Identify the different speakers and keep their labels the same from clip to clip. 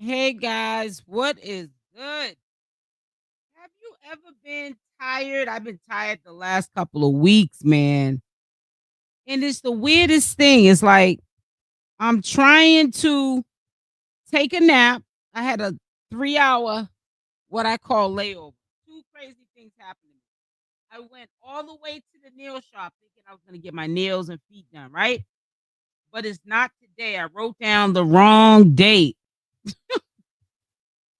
Speaker 1: Hey guys, what is good? Have you ever been tired? I've been tired the last couple of weeks, man. And it's the weirdest thing. It's like I'm trying to take a nap. I had a 3 hour, what I call layover. Two crazy things happened to me. I went all the way to the nail shop thinking I was going to get my nails and feet done, right? But it's not today. I wrote down the wrong date.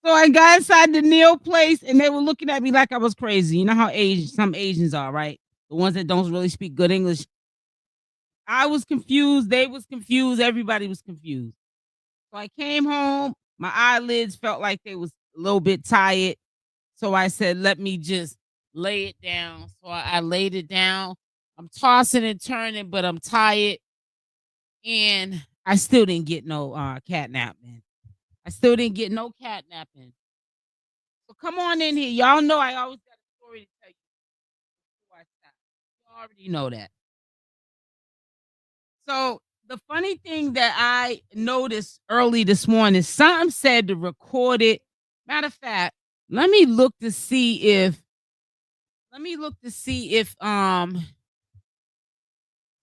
Speaker 1: So I got inside the nail place and they were looking at me like I was crazy. You know how some Asians are, right? The ones that don't really speak good English. I was confused. They was confused. Everybody was confused. So I came home. My eyelids felt like they was a little bit tired. So I said, let me just lay it down. So I laid it down. I'm tossing and turning, but I'm tired. And I still didn't get no cat nap, man. I still didn't get no cat napping. So come on in here. Y'all know I always got a story to tell you before I stop. You already know that. So the funny thing that I noticed early this morning, something said to record it. Matter of fact, let me look to see if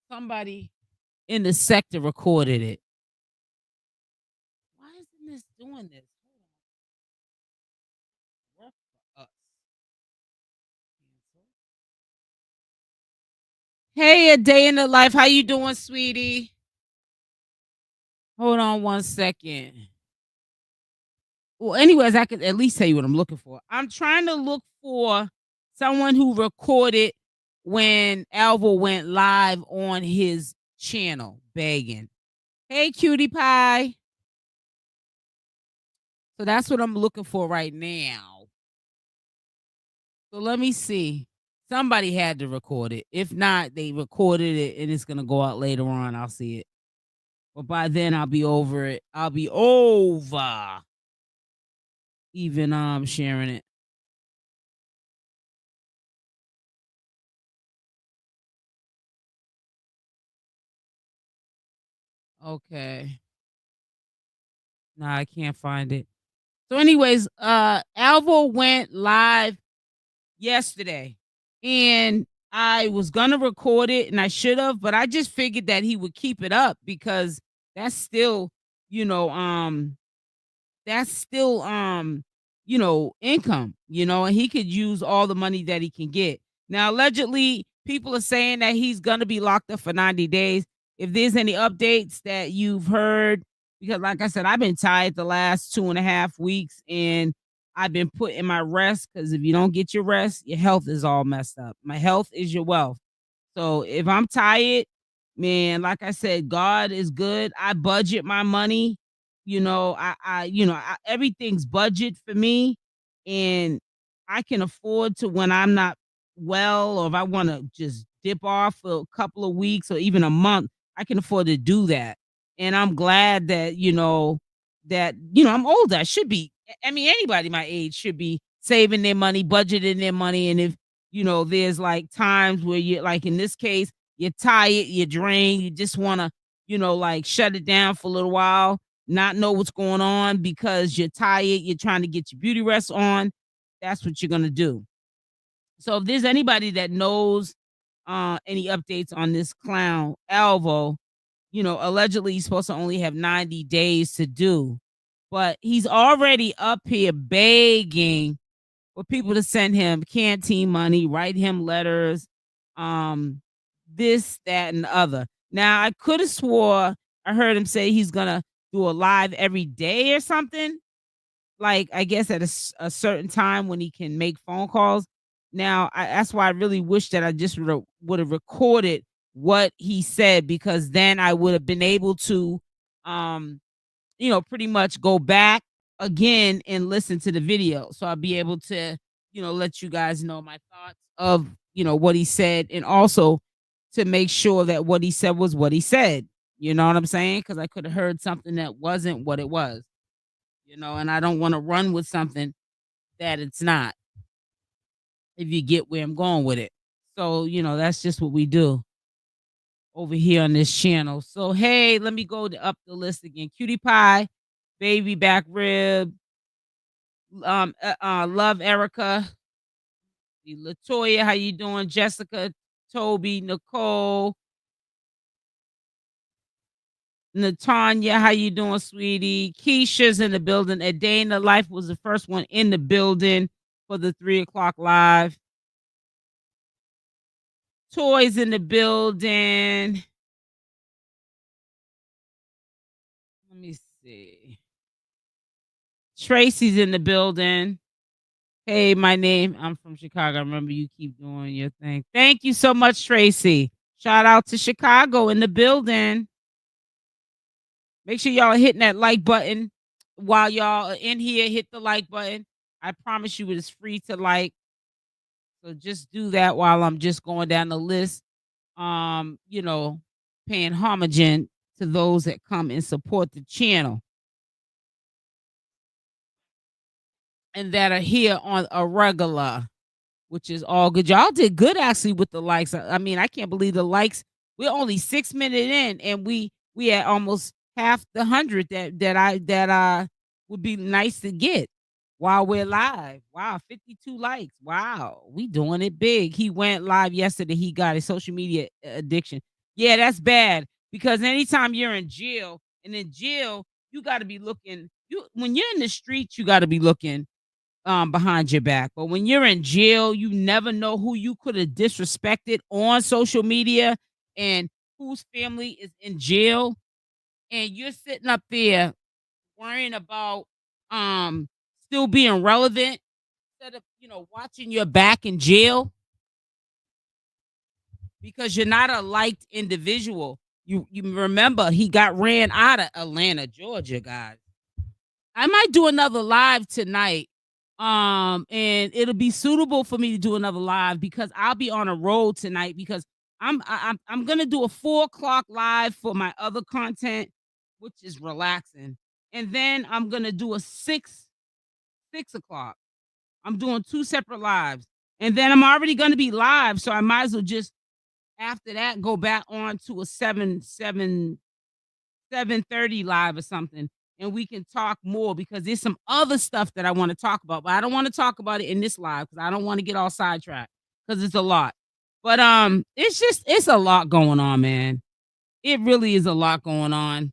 Speaker 1: somebody in the sector recorded it. Why isn't this doing this? Hold on. Work for us. Cancel. Hey, a day in the life. How you doing, sweetie? Hold on one second. Well, anyways, I could at least tell you what I'm looking for. I'm trying to look for someone who recorded when Alvo went live on his channel begging. Hey, cutie pie. So that's what I'm looking for right now. So let me see. Somebody had to record it. If not, they recorded it and it's going to go out later on. I'll see it. But by then, I'll be over it. I'll be over even sharing it. Okay. No, I can't find it. So, anyways, Alvo went live yesterday, and I was gonna record it, and I should have, but I just figured that he would keep it up because that's still, you know, that's still, income, and he could use all the money that he can get. Now, allegedly, people are saying that he's gonna be locked up for 90 days. If there's any updates that you've heard, because like I said, I've been tired the last 2.5 weeks and I've been put in my rest because if you don't get your rest, your health is all messed up. My health is your wealth. So if I'm tired, man, like I said, God is good. I budget my money. Everything's budget for me, and I can afford to when I'm not well, or if I want to just dip off for a couple of weeks or even a month, I can afford to do that. And I'm glad that I'm older. I should be. I mean, anybody my age should be saving their money, budgeting their money, and if there's like times where you like in this case, you're tired, you're drained, you just want to, like shut it down for a little while, not know what's going on because you're tired, you're trying to get your beauty rest on. That's what you're going to do. So if there's anybody that knows any updates on this clown, Alvo, allegedly he's supposed to only have 90 days to do, but he's already up here begging for people to send him canteen money, write him letters, this, that, and the other. Now, I could have swore I heard him say he's gonna do a live every day or something. Like, I guess at a certain time when he can make phone calls. Now, that's why I really wish that I just would have recorded what he said because then I would have been able to, pretty much go back again and listen to the video. So I'll be able to, let you guys know my thoughts of, what he said and also to make sure that what he said was what he said. You know what I'm saying? Because I could have heard something that wasn't what it was, and I don't want to run with something that it's not, if you get where I'm going with it. So, that's just what we do over here on this channel. So, hey, let me go up the list again. Cutie Pie, Baby back rib, love Erica, Latoya, how you doing? Jessica, Toby, Nicole, Natanya, how you doing, sweetie? Keisha's in the building. A Day in the Life was the first one in the building for the 3 o'clock live. Toys in the building. Let me see. Tracy's in the building. Hey, I'm from Chicago. I remember you keep doing your thing. Thank you so much, Tracy. Shout out to Chicago in the building. Make sure y'all are hitting that like button while y'all are in here. Hit the like button. I promise you it is free to like. So just do that while I'm just going down the list. You know, paying homage to those that come and support the channel and that are here on a regular, which is all good. Y'all did good actually with the likes. I mean, I can't believe the likes. We're only 6 minutes in, and we at almost half the 100 that would be nice to get while we're live. Wow, 52 likes. Wow, we doing it big. He went live yesterday. He got a social media addiction. Yeah, that's bad because anytime you're in jail, and in jail, you got to be looking. You when you're in the streets, you got to be looking behind your back. But when you're in jail, you never know who you could have disrespected on social media and whose family is in jail. And you're sitting up there worrying about still being relevant instead of, watching your back in jail because you're not a liked individual. You remember he got ran out of Atlanta, Georgia, guys. I might do another live tonight. And it'll be suitable for me to do another live because I'll be on a road tonight because I'm gonna do a 4 o'clock live for my other content, which is relaxing. And then I'm gonna do a six o'clock. I'm doing 2 separate lives. And then I'm already gonna be live. So I might as well just after that go back on to a 7:30 live or something, and we can talk more because there's some other stuff that I want to talk about, but I don't want to talk about it in this live because I don't want to get all sidetracked because it's a lot. But it's a lot going on, man. It really is a lot going on.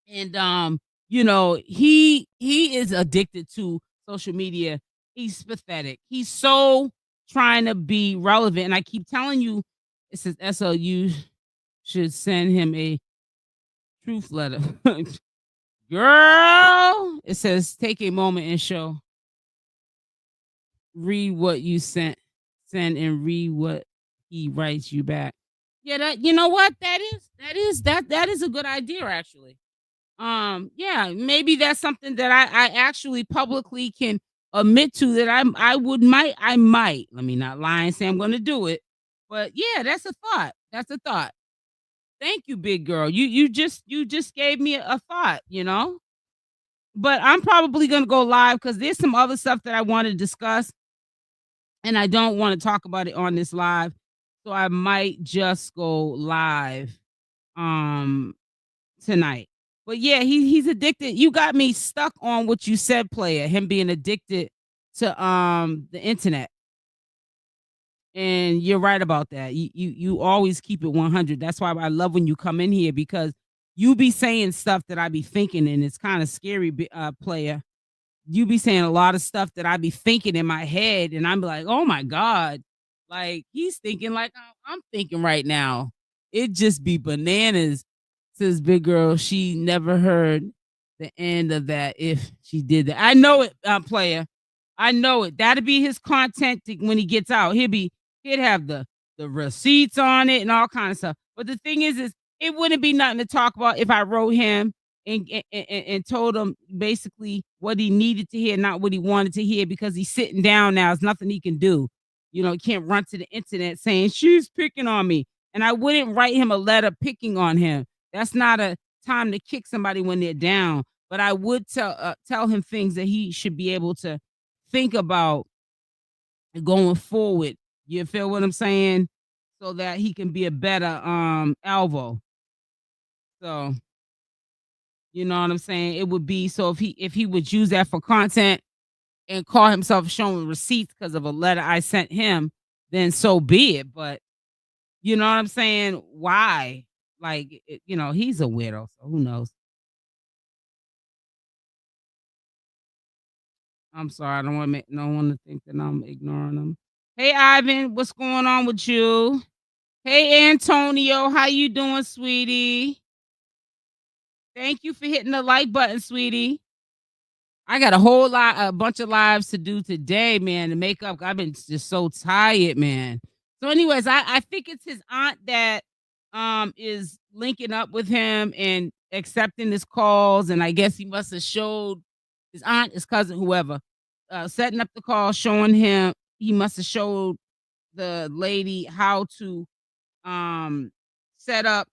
Speaker 1: And he is addicted to social media. He's pathetic. He's so trying to be relevant. And I keep telling you, it says SLU should send him a truth letter. Girl, it says take a moment and show. Read what you send and read what he writes you back. Yeah, that you know what? That is a good idea, actually. Yeah, maybe that's something that I actually publicly can admit to that I might. Let me not lie and say I'm gonna do it. But yeah, that's a thought. That's a thought. Thank you, big girl. You just gave me a thought, But I'm probably gonna go live because there's some other stuff that I want to discuss, and I don't want to talk about it on this live. So I might just go live tonight. But yeah, he's addicted. You got me stuck on what you said, player, him being addicted to the internet. And you're right about that. You always keep it 100. That's why I love when you come in here because you be saying stuff that I be thinking, and it's kind of scary, player. You be saying a lot of stuff that I be thinking in my head, and I'm like, oh my God, like he's thinking like I'm thinking right now. It just be bananas. Says big girl, she never heard the end of that if she did that. I know it, player. I know it. That'd be his content when he gets out. He'd have the receipts on it and all kind of stuff. But the thing is it wouldn't be nothing to talk about if I wrote him and told him basically what he needed to hear, not what he wanted to hear, because he's sitting down now. There's nothing he can do. He can't run to the internet saying she's picking on me. And I wouldn't write him a letter picking on him. That's not a time to kick somebody when they're down. But I would tell him things that he should be able to think about going forward. You feel what I'm saying? So that he can be a better Alvo. So You know what I'm saying? It would be so if he would use that for content and call himself showing receipts because of a letter I sent him, then so be it. But you know what I'm saying? Why? Like, he's a weirdo, so who knows? I'm sorry, I don't wanna make no one to think that I'm ignoring them. Hey, Ivan, what's going on with you? Hey, Antonio, how you doing, sweetie? Thank you for hitting the like button, sweetie. I got a bunch of lives to do today, man, to make up. I've been just so tired, man. So, anyways, I think it's his aunt that is linking up with him and accepting his calls, and I guess he must have showed his aunt, his cousin, whoever, setting up the call, showing him. He must have showed the lady how to um set up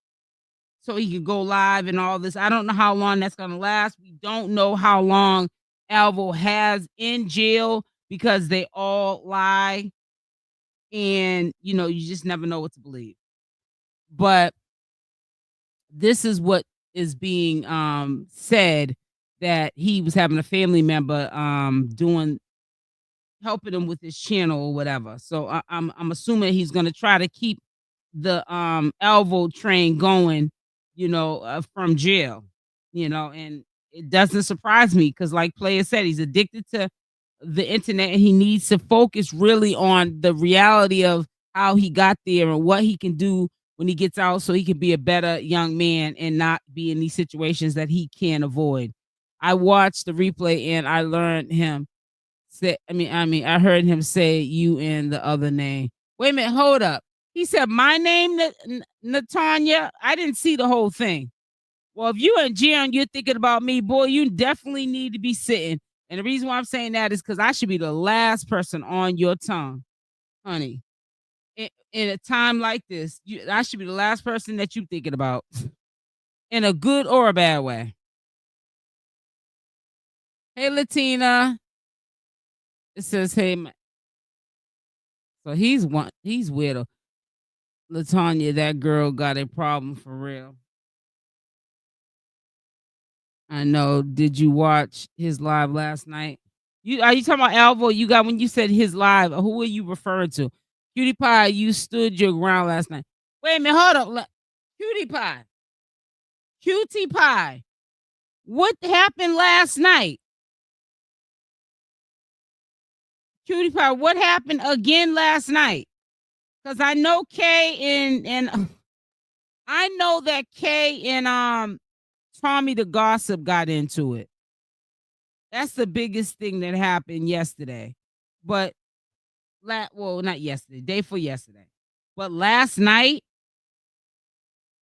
Speaker 1: so he could go live and all this. I don't know how long that's gonna last. We don't know how long Alvo has in jail because they all lie, and you just never know what to believe. But this is what is being said, that he was having a family member doing helping him with his channel or whatever. So I'm assuming he's gonna try to keep the Elvo train going, from jail, and it doesn't surprise me because, like Player said, he's addicted to the internet and he needs to focus really on the reality of how he got there and what he can do when he gets out so he can be a better young man and not be in these situations that he can't avoid. I watched the replay and I learned him say, I heard him say you and the other name. Wait a minute, hold up. He said my name, Natanya. I didn't see the whole thing. Well, if you in jail and you're thinking about me, boy, you definitely need to be sitting. And the reason why I'm saying that is because I should be the last person on your tongue, honey. In a time like this, I should be the last person that you thinking about, in a good or a bad way. Hey, Latina. It says, hey, so he's weirdo. Latanya, that girl got a problem for real. I know. Did you watch his live last night? Are you talking about Alvo? You got when you said his live, who are you referring to? Cutie Pie, you stood your ground last night. Wait a minute, hold up. Cutie Pie. Cutie Pie. What happened last night? Cutie Pie, what happened again last night? Because I know Kay and I know that Kay and Tommythegossip got into it. That's the biggest thing that happened yesterday. But not yesterday, day for yesterday. But last night,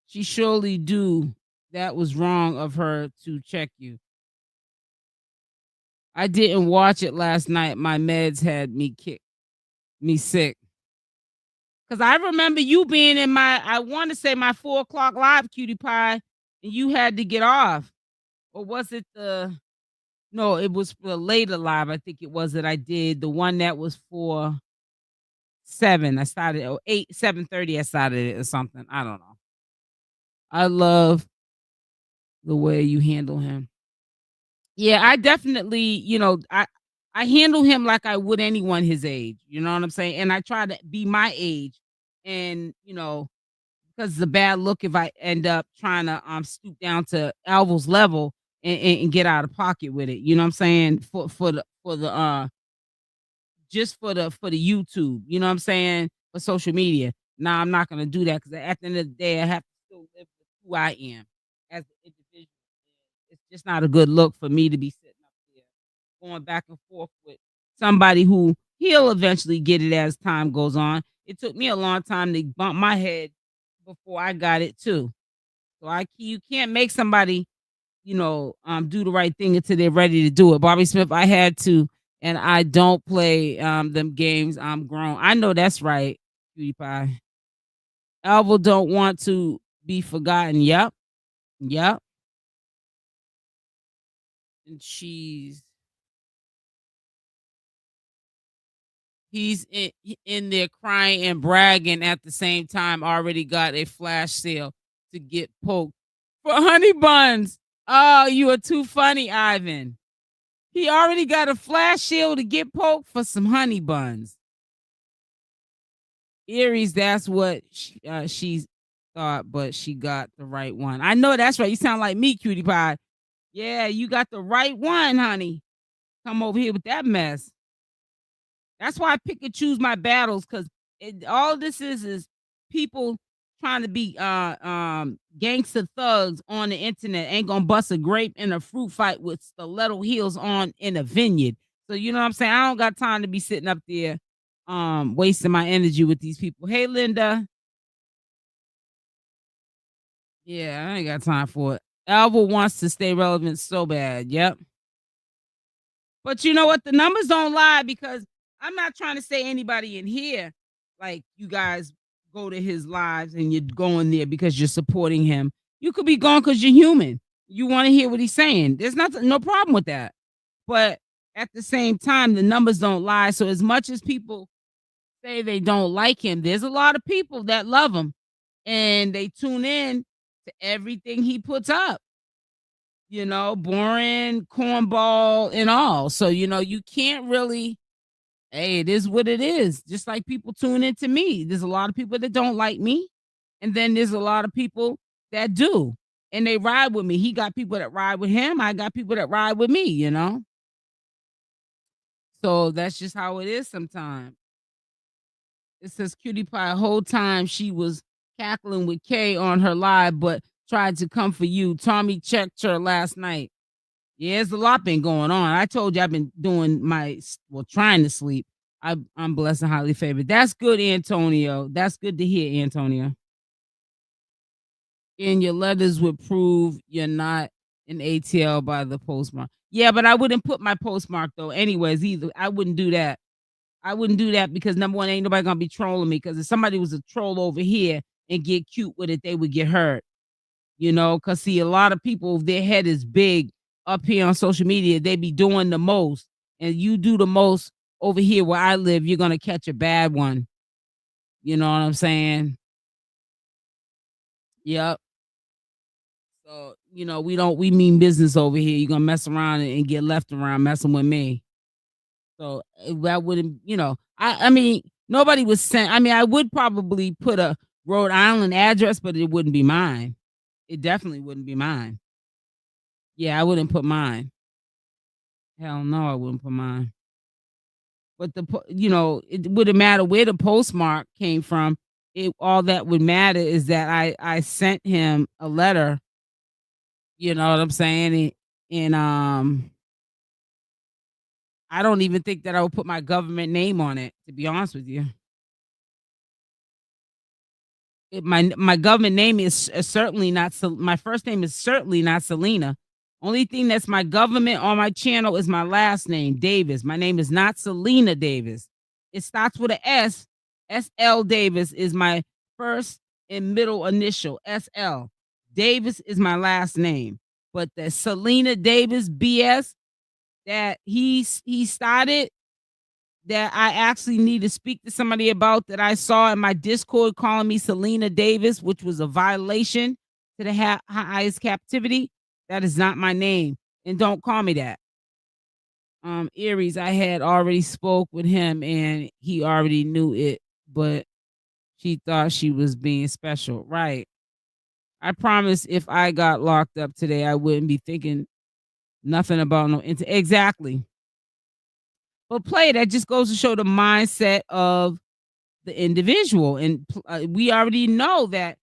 Speaker 1: she surely do. That was wrong of her to check you. I didn't watch it last night. My meds had me sick. Because I remember you being in I want to say my 4:00 live, Cutie Pie, and you had to get off. Or was it no, it was for later live. I think it was that I did the one that was for 7. I started 7:30. I started it or something. I don't know. I love the way you handle him. Yeah, I definitely, I handle him like I would anyone his age. You know what I'm saying? And I try to be my age, and because it's a bad look if I end up trying to stoop down to Alvo's level and get out of pocket with it. You know what I'm saying? For the just for the YouTube, you know what I'm saying? For social media. Nah, I'm not gonna do that because at the end of the day, I have to still live with who I am as an individual. It's just not a good look for me to be sitting up there going back and forth with somebody who he'll eventually get it as time goes on. It took me a long time to bump my head before I got it too. So you can't make somebody, do the right thing until they're ready to do it. Bobby Smith, I had to, and I don't play them games. I'm grown. I know that's right, Cutie Pie. Alvo don't want to be forgotten. Yep. Yep. And he's in there crying and bragging at the same time, already got a flash sale to get poked for honey buns. Oh, you are too funny, Ivan. He already got a flash shield to get poked for some honey buns. Aries, that's what she thought, but she got the right one. I know that's right. You sound like me, cutie pie. Yeah, you got the right one, honey. Come over here with that mess. That's why I pick and choose my battles, because all this is people trying to be gangster thugs on the internet ain't gonna bust a grape in a fruit fight with stiletto heels on in a vineyard. So you know what I'm saying? I don't got time to be sitting up there wasting my energy with these people. Hey Linda. Yeah, I ain't got time for it. Alvo wants to stay relevant so bad. Yep. But you know what? The numbers don't lie, because I'm not trying to say anybody in here, like, you guys go to his lives and you're going there because you're supporting him. You could be going because you're human. You want to hear what he's saying. There's nothing, no problem with that. But at the same time, the numbers don't lie. So as much as people say they don't like him, there's a lot of people that love him and they tune in to everything he puts up. You know, boring, cornball, and all. So, you know, you can't really, hey, it is what it is. Just like people tune into me. There's a lot of people that don't like me. And then there's a lot of people that do. And they ride with me. He got people that ride with him. I got people that ride with me, you know? So that's just how it is sometimes. It says Cutie Pie, whole time she was cackling with Kay on her live, but tried to come for you. Tommy checked her last night. Yeah, there's a lot been going on. I told you I've been doing trying to sleep. I'm blessed and highly favored. That's good, Antonio. That's good to hear, Antonio. And your letters would prove you're not an ATL by the postmark. Yeah, but I wouldn't put my postmark though, anyways, either. I wouldn't do that. I wouldn't do that because number one, ain't nobody gonna be trolling me. Because if somebody was a troll over here and get cute with it, they would get hurt. You know, because see, a lot of people, their head is big up here on social media. They be doing the most, and you do the most over here where I live, you're gonna catch a bad one. You know what I'm saying? Yep. So, you know, we mean business over here. You're gonna mess around and get left around messing with me. So that wouldn't, you know, I mean, nobody was sent. I mean, I would probably put a Rhode Island address, but it wouldn't be mine. It definitely wouldn't be mine. Yeah, I wouldn't put mine. Hell no, I wouldn't put mine. But you know, it wouldn't matter where the postmark came from. It all that would matter is that I sent him a letter. You know what I'm saying? And I don't even think that I would put my government name on it. To be honest with you, my government name is certainly not. My first name is certainly not Selena. Only thing that's my government on my channel is my last name, Davis. My name is not Selena Davis. It starts with a S. SL Davis is my first and middle initial. SL Davis is my last name. But the Selena Davis BS that he started, that I actually need to speak to somebody about, that I saw in my Discord calling me Selena Davis, which was a violation to the highest captivity. That is not my name. And don't call me that. Aries, I had already spoke with him and he already knew it, but she thought she was being special. Right. I promise if I got locked up today, I wouldn't be thinking nothing about no exactly. But play, that just goes to show the mindset of the individual. And we already know that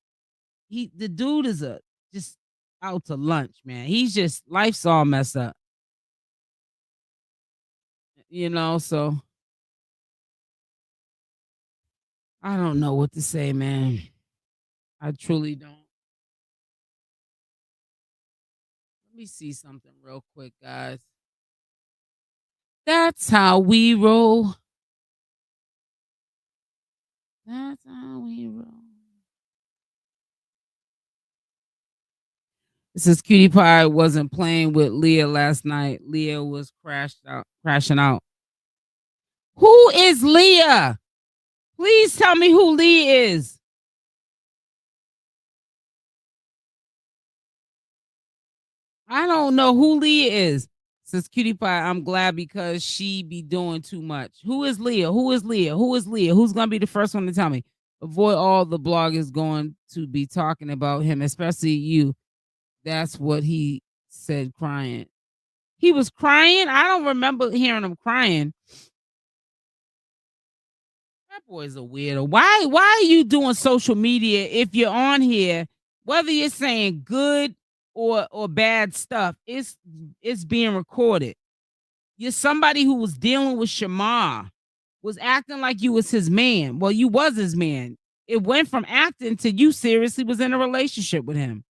Speaker 1: the dude is just out to lunch, man. He's just, life's all messed up. You know, so I don't know what to say, man. I truly don't. Let me see something real quick, guys. That's how we roll. That's how we roll. It says Cutie Pie wasn't playing with Leah last night. Leah was crashing out. Who is Leah? Please tell me who Leah is. I don't know who Leah is. Says Cutie Pie, I'm glad because she be doing too much. Who is Leah? Who is Leah? Who is Leah? Who's gonna be the first one to tell me? Avoid all the bloggers going to be talking about him, especially you. That's what he said crying. He was crying? I don't remember hearing him crying. That boy's a weirdo. Why are you doing social media if you're on here, whether you're saying good or bad stuff, it's being recorded. You're somebody who was dealing with Shamar, was acting like you was his man. Well, you was his man. It went from acting to you seriously was in a relationship with him.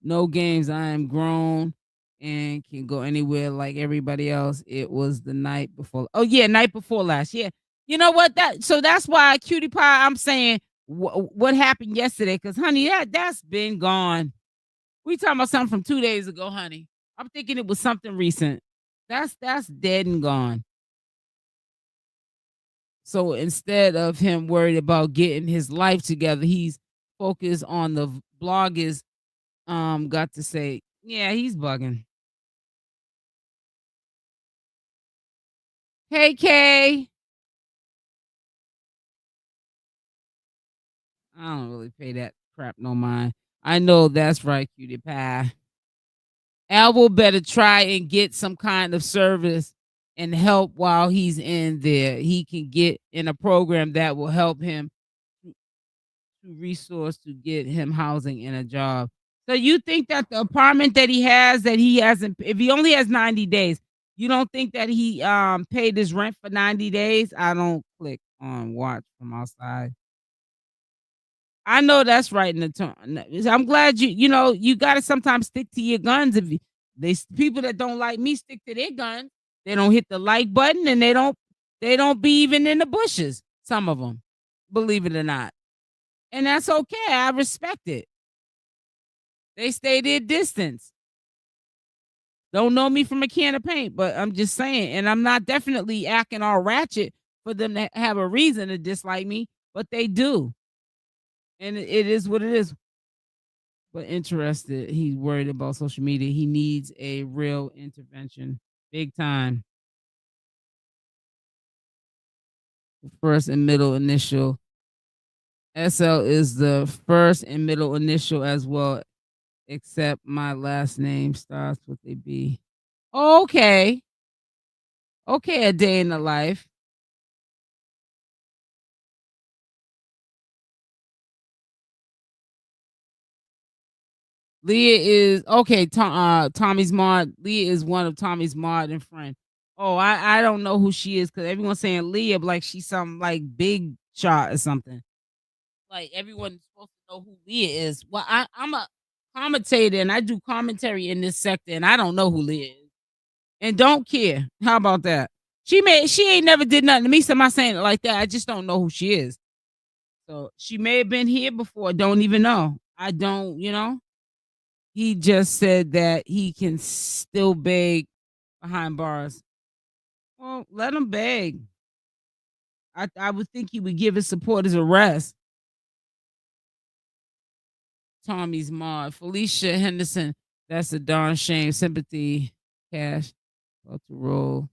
Speaker 1: No games. I am grown and can go anywhere like everybody else. It was the night before. Oh yeah, night before last. Yeah. You know what? That's why Cutie Pie. I'm saying what happened yesterday, because honey, that's been gone. We talking about something from 2 days ago, honey. I'm thinking it was something recent. That's dead and gone. So instead of him worried about getting his life together, he's focused on the bloggers. Got to say, yeah, he's bugging. Hey, Kay. I don't really pay that crap no mind. I know that's right, Cutie Pie. Alvo better try and get some kind of service and help while he's in there. He can get in a program that will help him to resource to get him housing and a job. So you think that the apartment that he hasn't, if he only has 90 days, you don't think that he paid his rent for 90 days? I don't click on watch from outside. I know that's right in the tone. I'm glad you got to sometimes stick to your guns. If you, people that don't like me stick to their guns, they don't hit the like button and they don't be even in the bushes. Some of them, believe it or not, and that's okay. I respect it. They stay their distance. Don't know me from a can of paint, but I'm just saying, and I'm not definitely acting all ratchet for them to have a reason to dislike me, but they do, and it is what it is. But interested, he's worried about social media. He needs a real intervention, big time. First and middle initial. SL is the first and middle initial as well, except my last name starts with a B. Okay. Okay, a day in the life. Leah is okay. Tommy's mod. Leah is one of Tommy's mod and friend. Oh, I don't know who she is because everyone's saying Leah like she's some like big shot or something. Like everyone's supposed to know who Leah is. Well, I'm a commentator and I do commentary in this sector, and I don't know who Leah is, and don't care. How about that? She ain't never did nothing to me. So I'm not saying it like that. I just don't know who she is. So she may have been here before. Don't even know. I don't. He just said that he can still beg behind bars. Well, let him beg. I would think he would give his supporters a rest. Tommy's mod. Felicia Henderson. That's a darn shame. Sympathy. Cash. About to roll.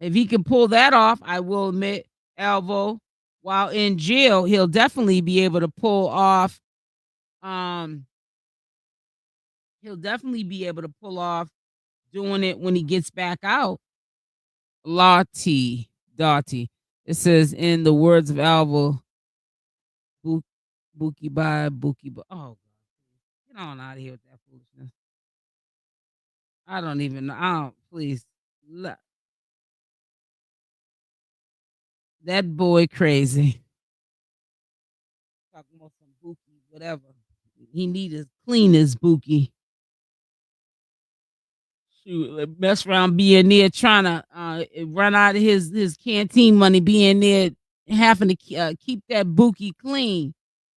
Speaker 1: If he can pull that off, I will admit, Alvo, while in jail, he'll definitely be able to pull off. He'll definitely be able to pull off doing it when he gets back out. Lottie, Dottie. It says in the words of Alvo, Bookie bye, Bookie bye. Oh, get on out of here with that foolishness. I don't even know. Please. That boy crazy. Talking about some Bookie, whatever. He need to clean his Bookie. Shoot, mess around being there trying to run out of his canteen money, being there having to keep that Bookie clean.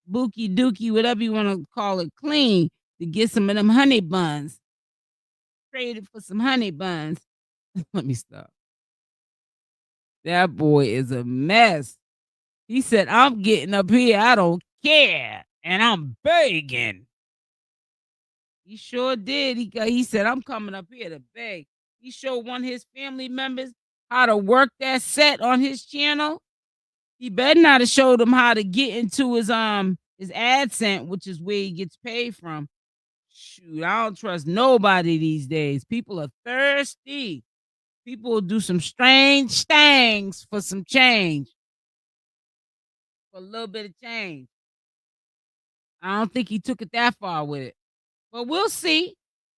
Speaker 1: Bookie Dookie, whatever you want to call it, clean to get some of them honey buns. Traded for some honey buns. Let me stop. That boy is a mess. He said, "I'm getting up here. I don't care, and I'm begging." He sure did. He said, "I'm coming up here to beg." He showed one of his family members how to work that set on his channel. He better not have showed him how to get into his AdSense, which is where he gets paid from. Shoot, I don't trust nobody these days. People are thirsty. People will do some strange things for some change, for a little bit of change. I don't think he took it that far with it, but we'll see.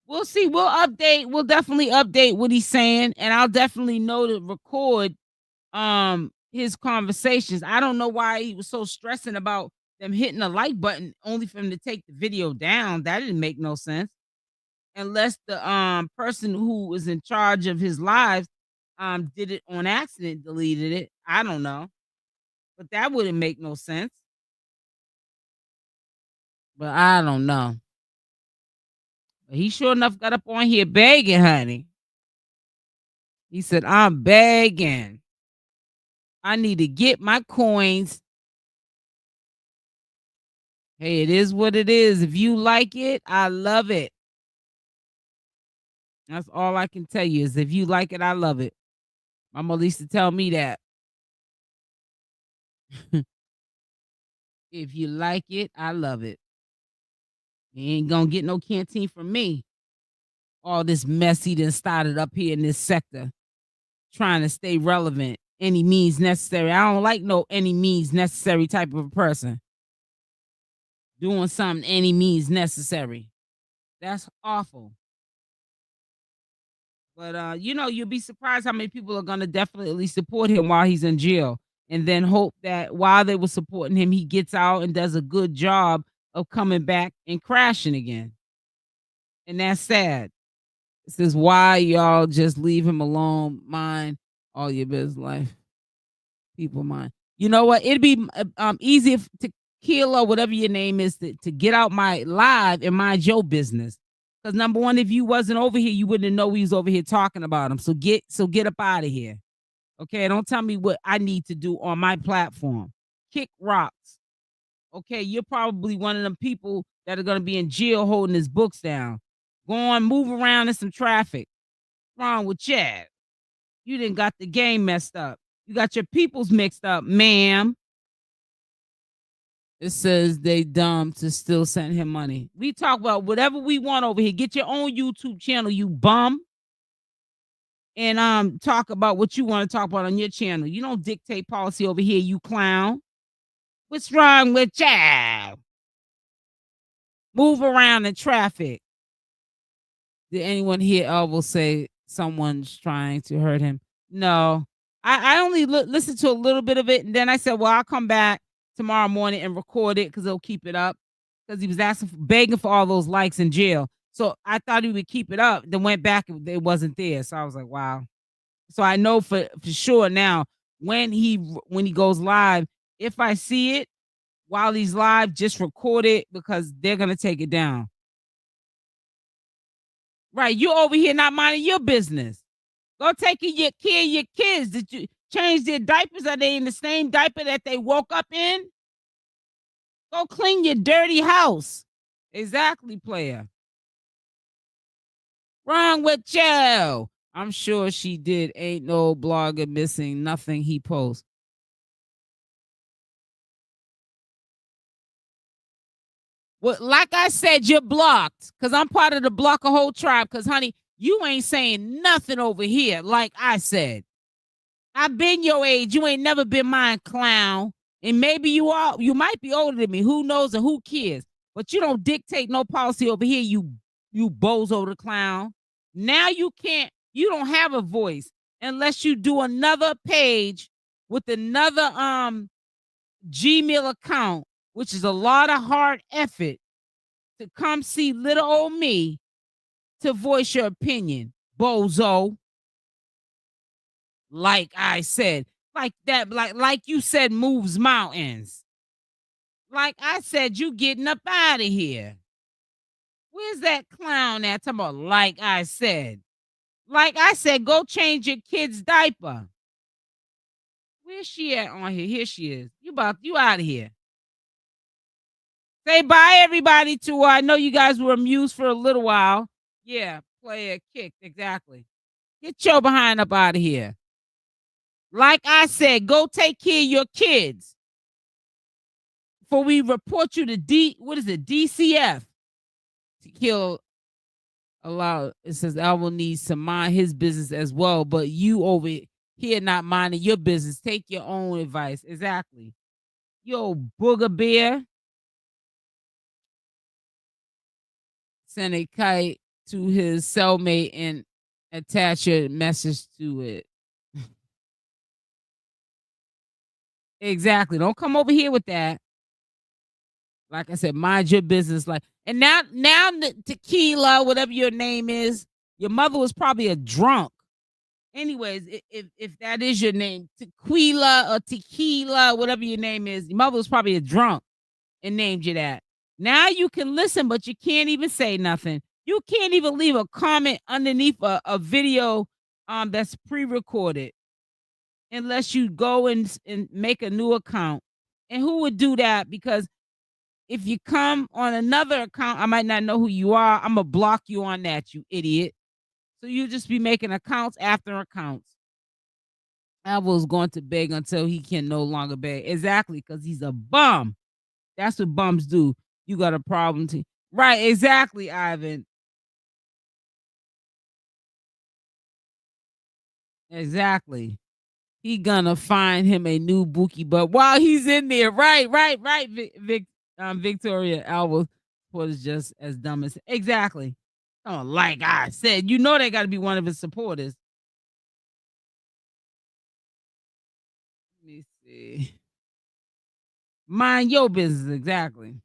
Speaker 1: We'll see. We'll update. We'll definitely update what he's saying, and I'll definitely know to record his conversations. I don't know why he was so stressing about them hitting the like button only for him to take the video down. That didn't make no sense. Unless the person who was in charge of his lives did it on accident, deleted it. I don't know. But that wouldn't make no sense. But I don't know. But he sure enough got up on here begging, honey. He said, "I'm begging. I need to get my coins." Hey, it is what it is. If you like it, I love it. That's all I can tell you is if you like it, I love it. My mother used to tell me that. If you like it, I love it. You ain't gonna get no canteen from me. All this mess he done started up here in this sector, trying to stay relevant. Any means necessary. I don't like no any means necessary type of a person. Doing something any means necessary. That's awful. But you'll be surprised how many people are gonna definitely support him while he's in jail. And then hope that while they were supporting him, he gets out and does a good job of coming back and crashing again. And that's sad. It says, "Why y'all just leave him alone? Mind all your business life. People mind." You know what? It'd be easy to kill or whatever your name is to get out my live and mind your business. Because number one, if you wasn't over here, you wouldn't know we was over here talking about him. So get up out of here. Okay, don't tell me what I need to do on my platform. Kick rocks. Okay, you're probably one of them people that are gonna be in jail holding his books down. Go on, move around in some traffic. What's wrong with you? You didn't got the game messed up. You got your peoples mixed up, ma'am. It says they dumb to still send him money. We talk about whatever we want over here. Get your own YouTube channel, you bum. And talk about what you want to talk about on your channel. You don't dictate policy over here, you clown. What's wrong with you? Move around in traffic. Did anyone hear Elvo say someone's trying to hurt him? No. I only listened to a little bit of it, and then I said, well, I'll come back tomorrow morning and record it because they'll keep it up. Because he was begging for all those likes in jail. So I thought he would keep it up. Then went back and it wasn't there. So I was like, wow. So I know for sure now when he goes live, if I see it while he's live, just record it because they're gonna take it down. Right, you over here not minding your business. Go take care of your kids. Did you change their diapers? Are they in the same diaper that they woke up in? Go clean your dirty house. Exactly, player. Wrong with you? I'm sure she did. Ain't no blogger missing nothing he posts. Well, like I said, you're blocked because I'm part of the block a whole tribe. Because, honey, you ain't saying nothing over here. Like I said, I've been your age. You ain't never been mine, clown. And maybe you might be older than me. Who knows and who cares? But you don't dictate no policy over here. You bozo the clown. Now you don't have a voice unless you do another page with another Gmail account, which is a lot of hard effort to come see little old me to voice your opinion, bozo. Like I said, like that, like you said, moves mountains. Like I said, you getting up out of here. Where's that clown at? Talking about like I said. Like I said, go change your kid's diaper. Where's she at on here? Here she is. You out of here. Say bye, everybody, to I know you guys were amused for a little while. Yeah, play a kick, exactly. Get your behind up out of here. Like I said, go take care of your kids. Before we report you to DCF to kill allow. It says Alvo needs to mind his business as well, but you over here not minding your business. Take your own advice. Exactly. Yo, booger bear. Send a kite to his cellmate and attach a message to it. Exactly. Don't come over here with that. Like I said, mind your business. Like, and now Tequila, whatever your name is, your mother was probably a drunk. Anyways, if that is your name, Tequila or Tequila, whatever your name is, your mother was probably a drunk and named you that. Now you can listen, but you can't even say nothing. You can't even leave a comment underneath a video that's pre-recorded unless you go and make a new account. And who would do that? Because if you come on another account, I might not know who you are. I'm going to block you on that, you idiot. So you just be making accounts after accounts. Alvo's going to beg until he can no longer beg. Exactly, because he's a bum. That's what bums do. You got a problem too. Right, exactly, Ivan. Exactly. He gonna find him a new bookie, but while he's in there, right, Victoria Alvo was just as dumb as exactly. Oh, like I said, you know they got to be one of his supporters. Let me see. Mind your business, exactly.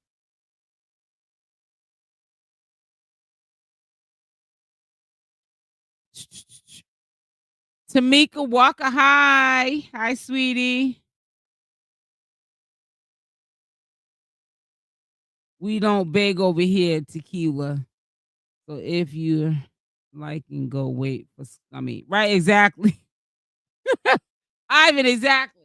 Speaker 1: Tamika Walker, hi. Hi, sweetie. We don't beg over here, Tequila. So if you like and go wait for right, exactly. Ivan, exactly.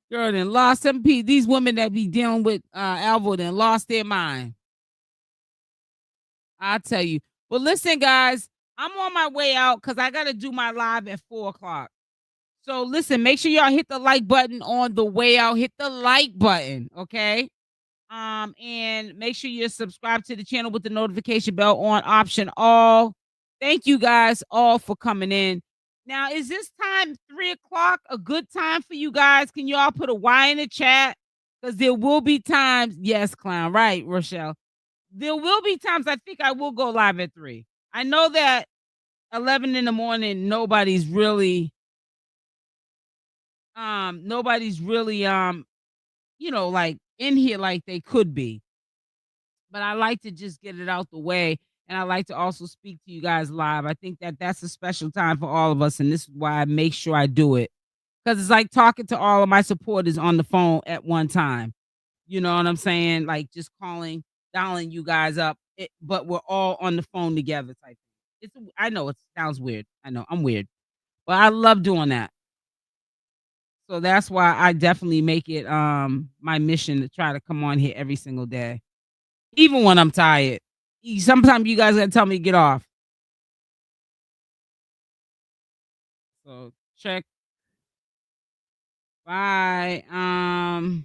Speaker 1: Girl, then lost some people. These women that be dealing with Alvo then lost their mind. I'll tell you. Well, listen, guys, I'm on my way out because I got to do my live at 4:00. So listen, make sure y'all hit the like button on the way out. Hit the like button, okay? And make sure you're subscribed to the channel with the notification bell on option all. Thank you guys all for coming in. Now, is this time 3:00 a good time for you guys? Can you all put a Y in the chat? Because there will be times, yes, clown, right, Rochelle. There will be times I think I will go live at 3. I know that 11 in the morning, nobody's really, like in here like they could be. But I like to just get it out the way. And I like to also speak to you guys live. I think that that's a special time for all of us. And this is why I make sure I do it. Because it's like talking to all of my supporters on the phone at one time. You know what I'm saying? Like just dialing you guys up, but we're all on the phone together type. I know it sounds weird. I know I'm weird, but I love doing that. So that's why I definitely make it my mission to try to come on here every single day. Even when I'm tired. Sometimes you guys gotta tell me to get off. So check. Bye. I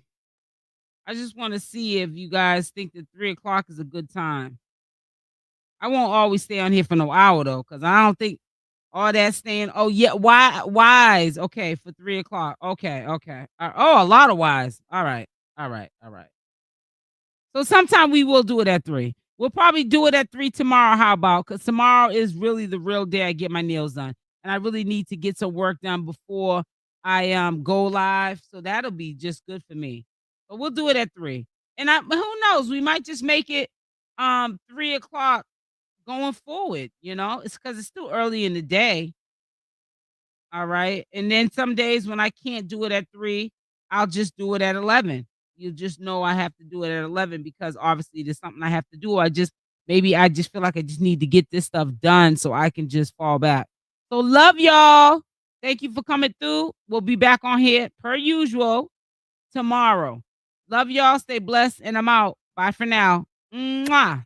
Speaker 1: just want to see if you guys think that 3:00 is a good time. I won't always stay on here for no hour though, because I don't think all that staying. Oh yeah, wise. Okay, for 3:00. Okay. Oh, a lot of wise. All right. So sometime we will do it at 3. We'll probably do it at 3 tomorrow. How about? Because tomorrow is really the real day I get my nails done, and I really need to get some work done before I go live. So that'll be just good for me. But we'll do it at 3. And who knows? We might just make it 3:00 going forward. It's because it's still early in the day. All right. And then some days when I can't do it at 3, I'll just do it at 11. You just know I have to do it at 11 because obviously there's something I have to do. I just feel like I just need to get this stuff done so I can just fall back. So love y'all. Thank you for coming through. We'll be back on here per usual tomorrow. Love y'all. Stay blessed, and I'm out. Bye for now. Mwah.